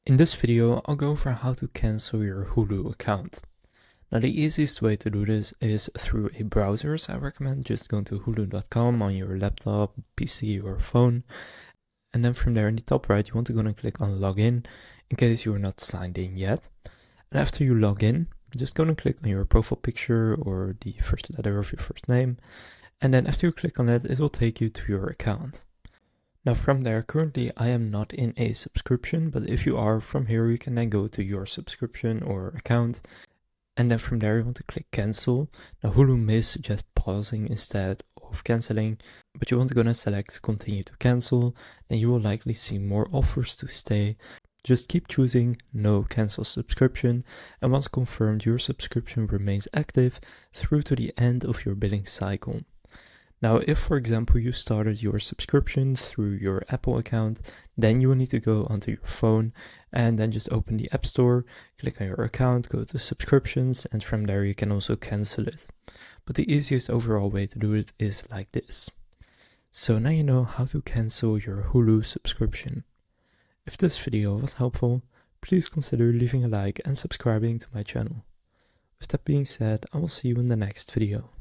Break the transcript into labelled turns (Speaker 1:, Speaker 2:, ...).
Speaker 1: In this video, I'll go over how to cancel your Hulu account. Now, the easiest way to do this is through a browser, so I recommend just going to hulu.com on your laptop, PC, or phone. And then from there in the top right, you want to go and click on login in case you are not signed in yet. And after you log in, just go and click on your profile picture or the first letter of your first name. And then after you click on it, it will take you to your account. Now from there, currently I am not in a subscription, but if you are, from here you can then go to your subscription or account, and then from there you want to click cancel. Now Hulu may suggest pausing instead of canceling, but you want to go and select continue to cancel, then you will likely see more offers to stay. Just keep choosing no cancel subscription, and once confirmed your subscription remains active through to the end of your billing cycle. Now, if for example you started your subscription through your Apple account, then you will need to go onto your phone and then just open the App Store, click on your account, go to subscriptions, and from there you can also cancel it. But the easiest overall way to do it is like this. So now you know how to cancel your Hulu subscription. If this video was helpful, please consider leaving a like and subscribing to my channel. With that being said, I will see you in the next video.